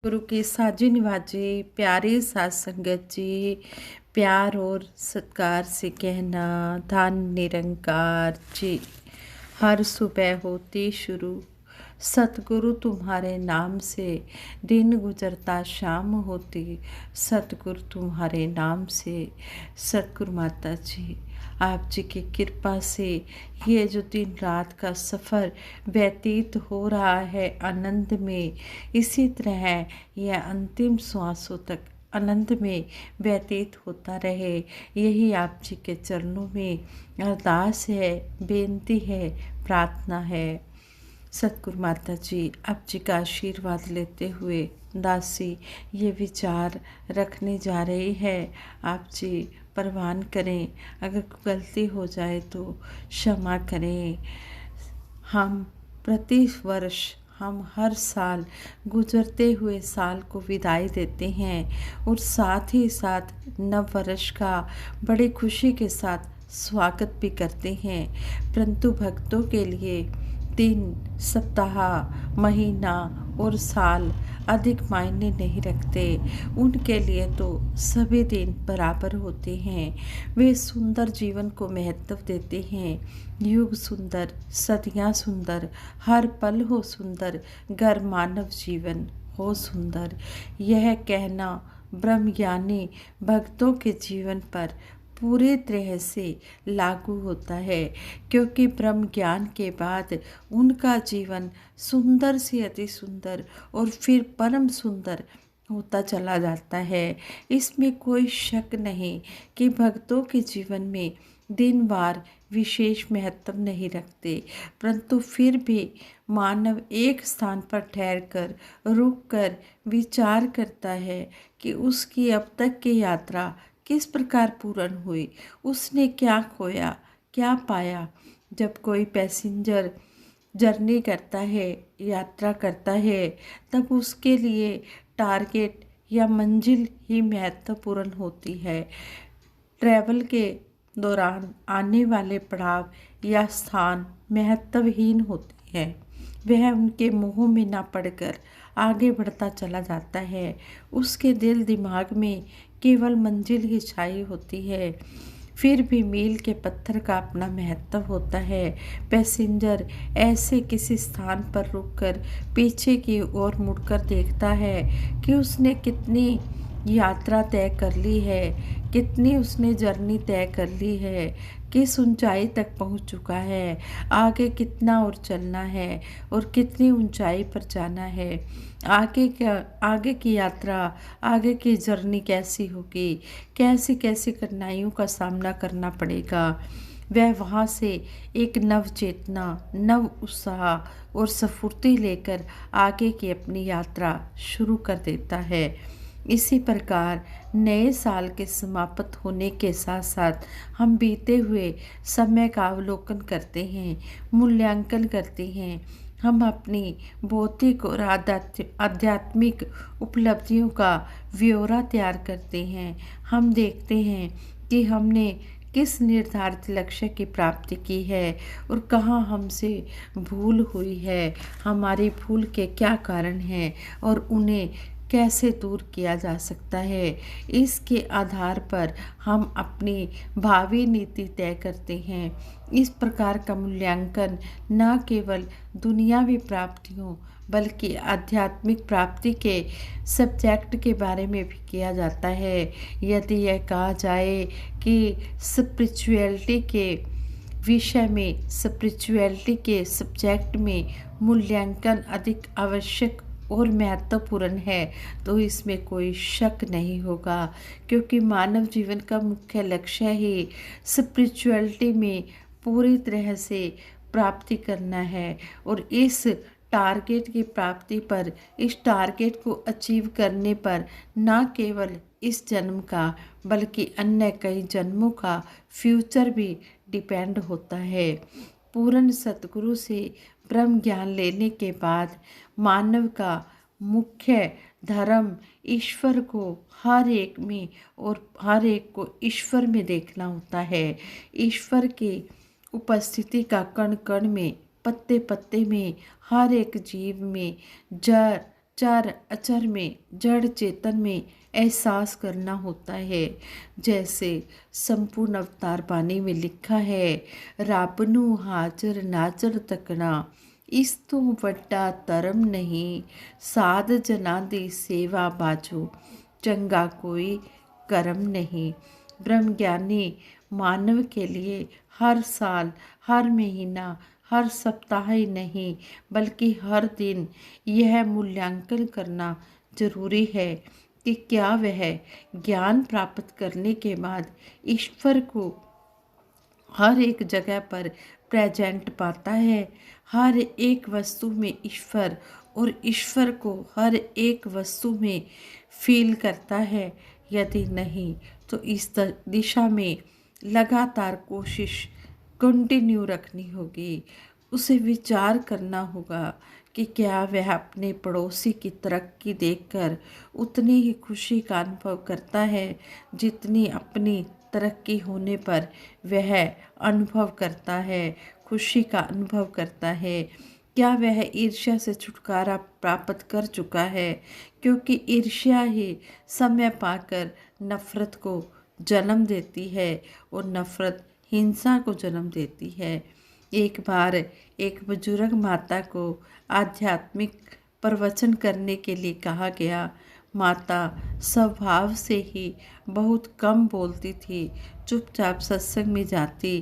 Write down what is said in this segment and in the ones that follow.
गुरु के साजे निवाजे प्यारे साथ संगत जी, प्यार और सत्कार से कहना धन निरंकार जी। हर सुबह होती शुरू सतगुरु तुम्हारे नाम से, दिन गुजरता शाम होती सतगुरु तुम्हारे नाम से। सतगुरु माता जी आप जी की कृपा से ये जो दिन रात का सफ़र व्यतीत हो रहा है आनंद में, इसी तरह यह अंतिम श्वासों तक आनंद में व्यतीत होता रहे, यही आप जी के चरणों में अरदास है, बेनती है, प्रार्थना है। सतगुरु माता जी आप जी का आशीर्वाद लेते हुए दासी ये विचार रखने जा रही है। आप जी परवान करें, अगर कोई गलती हो जाए तो क्षमा करें। हम प्रति वर्ष हम हर साल गुजरते हुए साल को विदाई देते हैं और साथ ही साथ नव वर्ष का बड़ी खुशी के साथ स्वागत भी करते हैं, परंतु भक्तों के लिए दिन, सप्ताह, महीना और साल अधिक मायने नहीं रखते। उनके लिए तो सभी दिन बराबर होते हैं। वे सुंदर जीवन को महत्व देते हैं। युग सुंदर, सदियां सुंदर, हर पल हो सुंदर, घर मानव जीवन हो सुंदर। यह कहना ब्रह्मज्ञानी भक्तों के जीवन पर पूरी तरह से लागू होता है, क्योंकि ब्रह्म ज्ञान के बाद उनका जीवन सुंदर से अति सुंदर और फिर परम सुंदर होता चला जाता है। इसमें कोई शक नहीं कि भक्तों के जीवन में दिन वार विशेष महत्व नहीं रखते, परंतु फिर भी मानव एक स्थान पर ठहरकर रुककर विचार करता है कि उसकी अब तक की यात्रा किस प्रकार पूर्ण हुई, उसने क्या खोया क्या पाया। जब कोई पैसेंजर जर्नी करता है, यात्रा करता है, तब उसके लिए टारगेट या मंजिल ही महत्वपूर्ण होती है। ट्रैवल के दौरान आने वाले पड़ाव या स्थान महत्वहीन होते हैं, वह उनके मुंह में ना पड़कर आगे बढ़ता चला जाता है। उसके दिल दिमाग में केवल मंजिल ही छाई होती है। फिर भी मील के पत्थर का अपना महत्व होता है। पैसेंजर ऐसे किसी स्थान पर रुककर पीछे की ओर मुड़कर देखता है कि उसने कितनी यात्रा तय कर ली है, कितनी उसने जर्नी तय कर ली है, किस ऊंचाई तक पहुंच चुका है, आगे कितना और चलना है और कितनी ऊंचाई पर जाना है, आगे की यात्रा, आगे की जर्नी कैसी होगी, कैसी कैसी कठिनाइयों का सामना करना पड़ेगा। वह वहाँ से एक नव चेतना, नव उत्साह और स्फूर्ति लेकर आगे की अपनी यात्रा शुरू कर देता है। इसी प्रकार नए साल के समाप्त होने के साथ साथ हम बीते हुए समय का अवलोकन करते हैं, मूल्यांकन करते हैं। हम अपनी भौतिक और आध्यात्मिक उपलब्धियों का ब्यौरा तैयार करते हैं। हम देखते हैं कि हमने किस निर्धारित लक्ष्य की प्राप्ति की है और कहाँ हमसे भूल हुई है, हमारी भूल के क्या कारण हैं और उन्हें कैसे दूर किया जा सकता है। इसके आधार पर हम अपनी भावी नीति तय करते हैं। इस प्रकार का मूल्यांकन न केवल दुनियावी प्राप्तियों बल्कि आध्यात्मिक प्राप्ति के सब्जेक्ट के बारे में भी किया जाता है। यदि यह कहा जाए कि स्पिरिचुअलिटी के विषय में, स्पिरिचुअलिटी के सब्जेक्ट में मूल्यांकन अधिक आवश्यक और महत्वपूर्ण है, तो इसमें कोई शक नहीं होगा, क्योंकि मानव जीवन का मुख्य लक्ष्य ही स्पिरिचुअलिटी में पूरी तरह से प्राप्ति करना है। और इस टारगेट की प्राप्ति पर, इस टारगेट को अचीव करने पर न केवल इस जन्म का बल्कि अन्य कई जन्मों का फ्यूचर भी डिपेंड होता है। पूर्ण सतगुरु से ब्रह्म ज्ञान लेने के बाद मानव का मुख्य धर्म ईश्वर को हर एक में और हर एक को ईश्वर में देखना होता है। ईश्वर की उपस्थिति का कण कण में, पत्ते पत्ते में, हर एक जीव में, जड़ चर अचर में, जड़ चेतन में एहसास करना होता है। जैसे संपूर्ण अवतार बानी में लिखा है, रापनु हाजर नाजर तकना, इस तो वड्डा तरम नहीं, साध जना दी सेवा बाजू, चंगा कोई कर्म नहीं। ब्रह्मज्ञानी मानव के लिए हर साल, हर महीना, हर सप्ताह ही नहीं बल्कि हर दिन यह मूल्यांकन करना जरूरी है कि क्या वह ज्ञान प्राप्त करने के बाद ईश्वर को हर एक जगह पर प्रेजेंट पाता है, हर एक वस्तु में ईश्वर, और ईश्वर को हर एक वस्तु में फील करता है। यदि नहीं तो इस दिशा में लगातार कोशिश कंटिन्यू रखनी होगी। उसे विचार करना होगा कि क्या वह अपने पड़ोसी की तरक्की देखकर उतनी ही खुशी का अनुभव करता है जितनी अपनी तरक्की होने पर वह अनुभव करता है, खुशी का अनुभव करता है। क्या वह ईर्ष्या से छुटकारा प्राप्त कर चुका है, क्योंकि ईर्ष्या ही समय पाकर नफरत को जन्म देती है और नफरत हिंसा को जन्म देती है। एक बार एक बुजुर्ग माता को आध्यात्मिक प्रवचन करने के लिए कहा गया। माता स्वभाव से ही बहुत कम बोलती थी, चुपचाप सत्संग में जाती,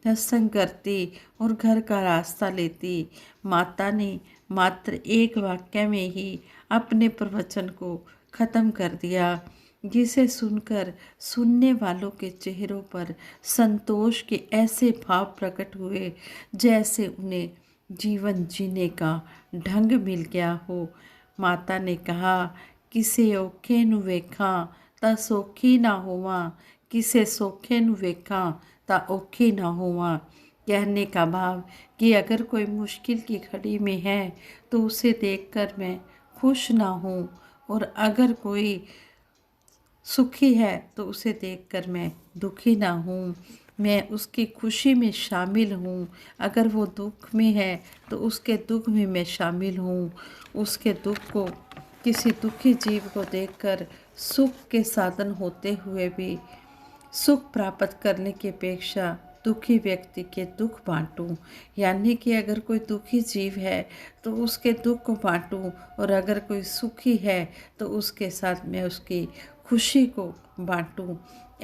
सत्संग करती और घर का रास्ता लेती। माता ने मात्र एक वाक्य में ही अपने प्रवचन को खत्म कर दिया, जिसे सुनकर सुनने वालों के चेहरों पर संतोष के ऐसे भाव प्रकट हुए जैसे उन्हें जीवन जीने का ढंग मिल गया हो। माता ने कहा, किसे औखे नू वेखा ता सौखी ना होवा, किसे सौखे नू वेखा ता औखी ना होवा। कहने का भाव कि अगर कोई मुश्किल की घड़ी में है तो उसे देखकर मैं खुश ना हूँ, और अगर कोई सुखी है तो उसे देखकर मैं दुखी ना हूँ। मैं उसकी खुशी में शामिल हूँ, अगर वो दुख में है तो उसके दुख में मैं शामिल हूँ। उसके दुख को, किसी दुखी जीव को देखकर सुख के साधन होते हुए भी सुख प्राप्त करने की अपेक्षा दुखी व्यक्ति के दुख बांटूं। यानी कि अगर कोई दुखी जीव है तो उसके दुख को बांटूं, और अगर कोई सुखी है तो उसके साथ मैं उसकी खुशी को बांटूं।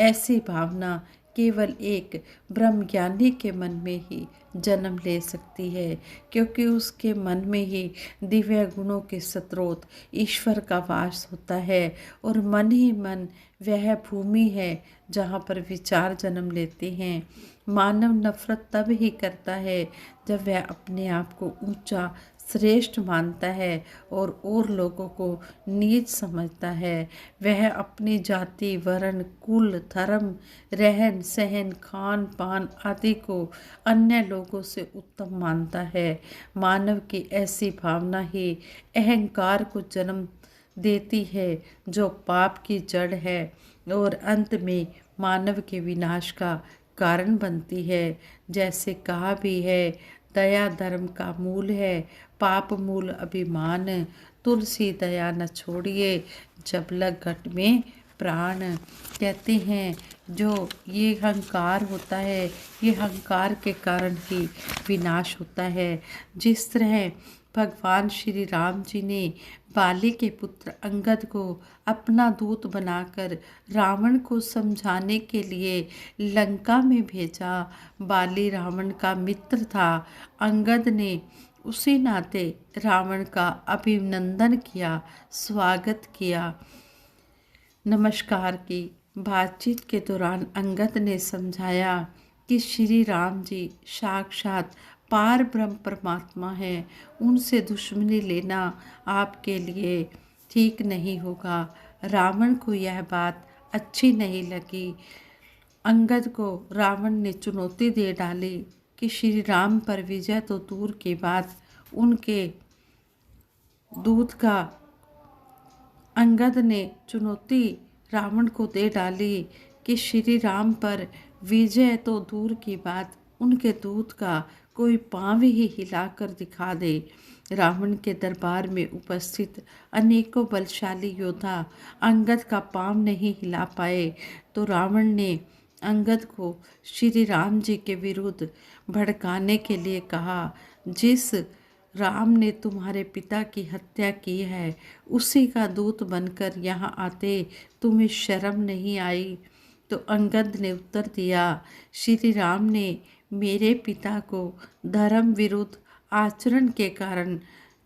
ऐसी भावना केवल एक ब्रह्मज्ञानी के मन में ही जन्म ले सकती है, क्योंकि उसके मन में ही दिव्य गुणों के स्रोत ईश्वर का वास होता है, और मन ही मन वह भूमि है जहाँ पर विचार जन्म लेते हैं। मानव नफरत तब ही करता है जब वह अपने आप को ऊंचा, श्रेष्ठ मानता है और लोगों को नीच समझता है। वह अपनी जाति, वर्ण, कुल, धर्म, रहन सहन, खान पान आदि को अन्य लोगों से उत्तम मानता है। मानव की ऐसी भावना ही अहंकार को जन्म देती है, जो पाप की जड़ है और अंत में मानव के विनाश का कारण बनती है। जैसे कहा भी है, दया धर्म का मूल है, पाप मूल अभिमान, तुलसी दया न छोड़िए, जब लग घट में प्राण। कहते हैं जो ये अहंकार होता है, ये अहंकार के कारण ही विनाश होता है। जिस तरह भगवान श्री राम जी ने बाली के पुत्र अंगद को अपना दूत बनाकर रावण को समझाने के लिए लंका में भेजा। बाली रावण का मित्र था। अंगद ने उसी नाते रावण का अभिनंदन किया, स्वागत किया। नमस्कार की बातचीत के दौरान अंगद ने समझाया कि श्री राम जी साक्षात पार ब्रह्म परमात्मा है, उनसे दुश्मनी लेना आपके लिए ठीक नहीं होगा। रावण को यह बात अच्छी नहीं लगी। अंगद को रावण ने चुनौती दे डाली कि श्री राम पर विजय तो दूर की बात, उनके दूत का अंगद ने चुनौती रावण को दे डाली कि श्री राम पर विजय तो दूर की बात, उनके दूत का कोई पाँव ही हिलाकर दिखा दे। रावण के दरबार में उपस्थित अनेकों बलशाली योद्धा अंगद का पांव नहीं हिला पाए तो रावण ने अंगद को श्री राम जी के विरुद्ध भड़काने के लिए कहा। जिस राम ने तुम्हारे पिता की हत्या की है उसी का दूत बनकर यहाँ आते तुम्हें शर्म नहीं आई? तो अंगद ने उत्तर दिया, श्री राम ने मेरे पिता को धर्म विरुद्ध आचरण के कारण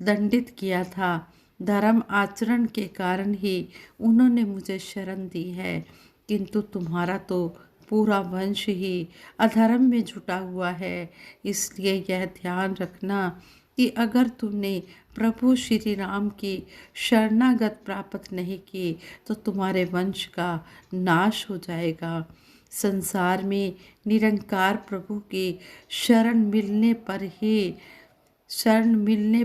दंडित किया था। धर्म आचरण के कारण ही उन्होंने मुझे शरण दी है, किंतु तुम्हारा तो पूरा वंश ही अधर्म में जुटा हुआ है। इसलिए यह ध्यान रखना कि अगर तुमने प्रभु श्री राम की शरणागत प्राप्त नहीं की तो तुम्हारे वंश का नाश हो जाएगा। संसार में निरंकार प्रभु की शरण मिलने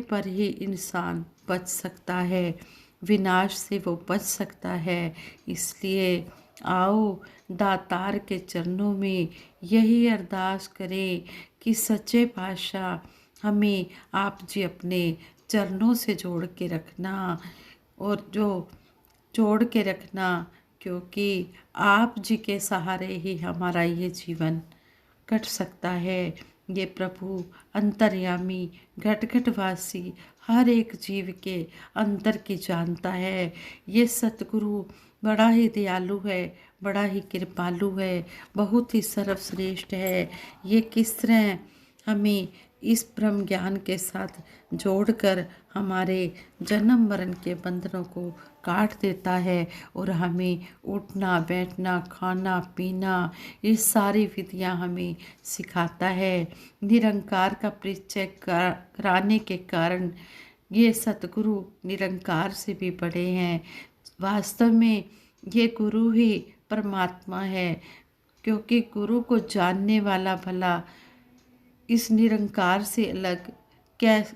पर ही इंसान बच सकता है, विनाश से वो बच सकता है। इसलिए आओ दातार के चरणों में यही अरदास करें कि सच्चे पातशाह हमें आप जी अपने चरणों से जोड़ के रखना जोड़ के रखना, क्योंकि आप जी के सहारे ही हमारा ये जीवन कट सकता है। ये प्रभु अंतर्यामी घट घट वासी हर एक जीव के अंतर की जानता है। ये सतगुरु बड़ा ही दयालु है, बड़ा ही कृपालु है, बहुत ही सर्वश्रेष्ठ है। ये किस तरह हमें इस ब्रह्म ज्ञान के साथ जोड़कर हमारे जन्म मरण के बंधनों को काट देता है और हमें उठना बैठना खाना पीना ये सारी विधियां हमें सिखाता है। निरंकार का परिचय कराने के कारण ये सतगुरु निरंकार से भी बड़े हैं। वास्तव में ये गुरु ही परमात्मा है, क्योंकि गुरु को जानने वाला भला इस निरंकार से अलग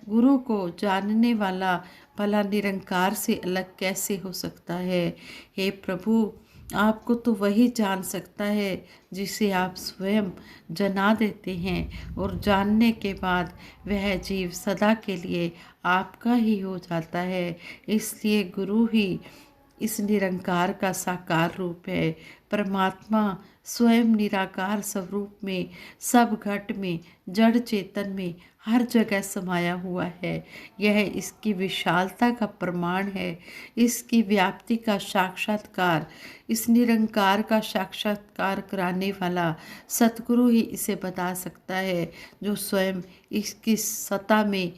गुरु को जानने वाला भला निरंकार से अलग कैसे हो सकता है। हे प्रभु, आपको तो वही जान सकता है जिसे आप स्वयं जना देते हैं, और जानने के बाद वह जीव सदा के लिए आपका ही हो जाता है। इसलिए गुरु ही इस निरंकार का साकार रूप है। परमात्मा स्वयं निराकार स्वरूप में सब घट में जड़ चेतन में हर जगह समाया हुआ है। यह इसकी विशालता का प्रमाण है, इसकी व्याप्ति का साक्षात्कार, इस निरंकार का साक्षात्कार कराने वाला सतगुरु ही इसे बता सकता है, जो स्वयं इसकी सत्ता में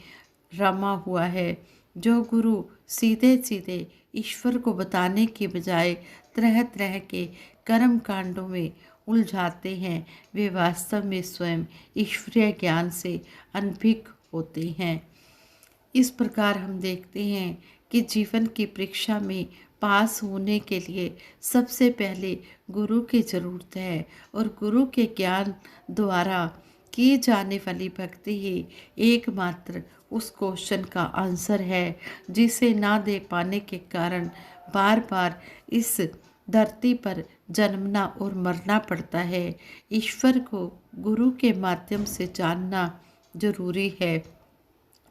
रमा हुआ है। जो गुरु सीधे सीधे ईश्वर को बताने के बजाय तरह तरह के कर्म कांडों में उलझाते हैं, वे वास्तव में स्वयं ईश्वरीय ज्ञान से अनभिज्ञ होते हैं। इस प्रकार हम देखते हैं कि जीवन की परीक्षा में पास होने के लिए सबसे पहले गुरु की ज़रूरत है, और गुरु के ज्ञान द्वारा की जाने वाली भक्ति ही एकमात्र उस क्वेश्चन का आंसर है, जिसे ना दे पाने के कारण बार बार इस धरती पर जन्मना और मरना पड़ता है। ईश्वर को गुरु के माध्यम से जानना जरूरी है,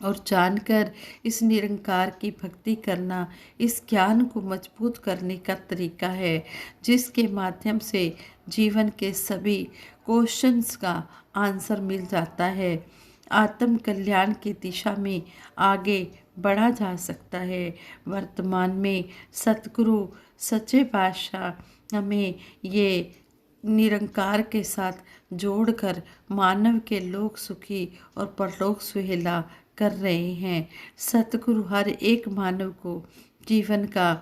और जानकर इस निरंकार की भक्ति करना इस ज्ञान को मजबूत करने का तरीका है, जिसके माध्यम से जीवन के सभी क्वेश्चंस का आंसर मिल जाता है। आत्म कल्याण की दिशा में आगे बढ़ा जा सकता है। वर्तमान में सतगुरु सच्चे पातशाह हमें ये निरंकार के साथ जोड़कर मानव के लोक सुखी और परलोक सुहेला कर रहे हैं। सतगुरु हर एक मानव को जीवन का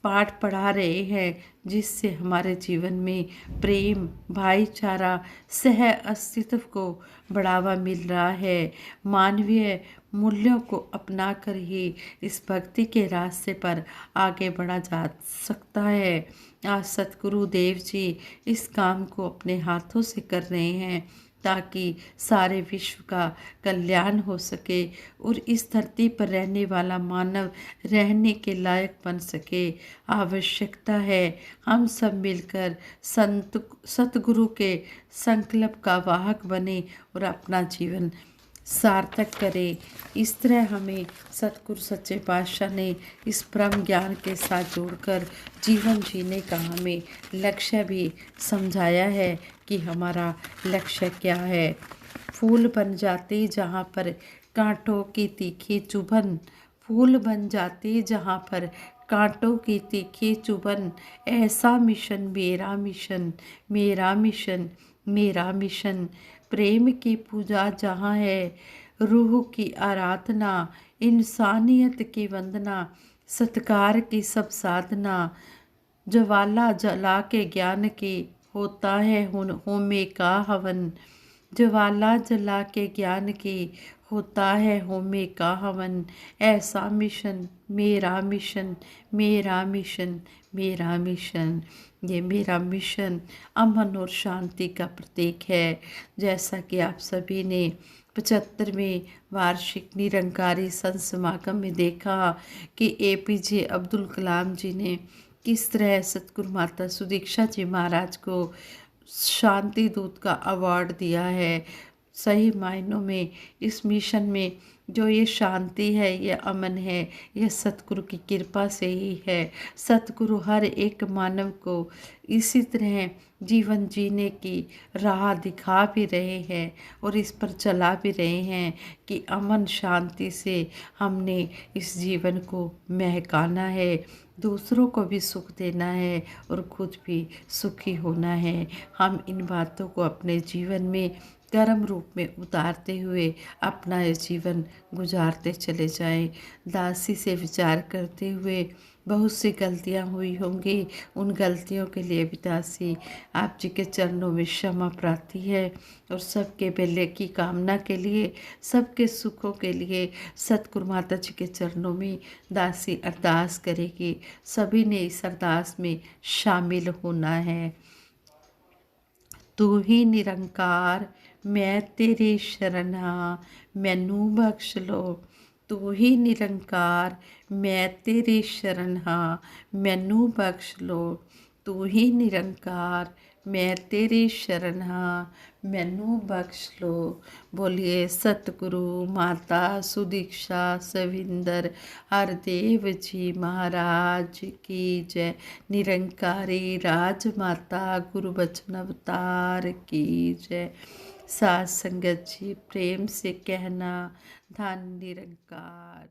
पाठ पढ़ा रहे हैं, जिससे हमारे जीवन में प्रेम, भाईचारा, सह अस्तित्व को बढ़ावा मिल रहा है। मानवीय मूल्यों को अपनाकर ही इस भक्ति के रास्ते पर आगे बढ़ा जा सकता है। आज सतगुरु देव जी इस काम को अपने हाथों से कर रहे हैं, ताकि सारे विश्व का कल्याण हो सके और इस धरती पर रहने वाला मानव रहने के लायक बन सके। आवश्यकता है हम सब मिलकर सतगुरु के संकल्प का वाहक बने और अपना जीवन सार्थक करे। इस तरह हमें सतगुरु सच्चे पातशाह ने इस ब्रह्म ज्ञान के साथ जोड़कर जीवन जीने का हमें लक्ष्य भी समझाया है कि हमारा लक्ष्य क्या है। फूल बन जाते जहाँ पर कांटों की तीखी चुभन, फूल बन जाते जहाँ पर कांटों की तीखी चुभन, ऐसा मिशन मेरा मिशन, मेरा मिशन, मेरा मिशन। प्रेम की पूजा जहाँ है, रूह की आराधना, इंसानियत की वंदना, सत्कार की सब साधना, ज्वाला जला के ज्ञान की होता है होमे का हवन, ज्वाला जला के ज्ञान की होता है होमे का हवन। ऐसा मिशन मेरा मिशन, मेरा मिशन, मेरा मिशन। ये मेरा मिशन अमन और शांति का प्रतीक है। जैसा कि आप सभी ने 75वें वार्षिक निरंकारी संत समागम में देखा कि APJ अब्दुल कलाम जी ने किस तरह सतगुरु माता सुदीक्षा जी महाराज को शांति दूत का अवार्ड दिया है। सही मायनों में इस मिशन में जो ये शांति है, ये अमन है, ये सतगुरु की कृपा से ही है। सतगुरु हर एक मानव को इसी तरह जीवन जीने की राह दिखा भी रहे हैं और इस पर चला भी रहे हैं कि अमन शांति से हमने इस जीवन को महकाना है, दूसरों को भी सुख देना है और खुद भी सुखी होना है। हम इन बातों को अपने जीवन में कर्म रूप में उतारते हुए अपना ये जीवन गुजारते चले जाएं। दासी से विचार करते हुए बहुत सी गलतियां हुई होंगी, उन गलतियों के लिए भी दासी आप जी के चरणों में क्षमा प्रार्थी है और सबके भले की कामना के लिए, सबके सुखों के लिए सतगुरु माता जी के चरणों में दासी अरदास करेगी। सभी ने इस अरदास में शामिल होना है। तू ही निरंकार मैं तेरी शरण हाँ, मैनू बख्श लो। तू ही निरंकार मैं तेरी शरण हाँ, मैनू बख्श लो। तू ही निरंकार मैं तेरी शरण हाँ, मैनू बख्श लो। बोलिए सतगुरु माता सुदीक्षा सविंदर हरदेव जी महाराज की जय। निरंकारी राजमाता गुरु बचन अवतार की जय। साथ संगत जी प्रेम से कहना धन निरंकार।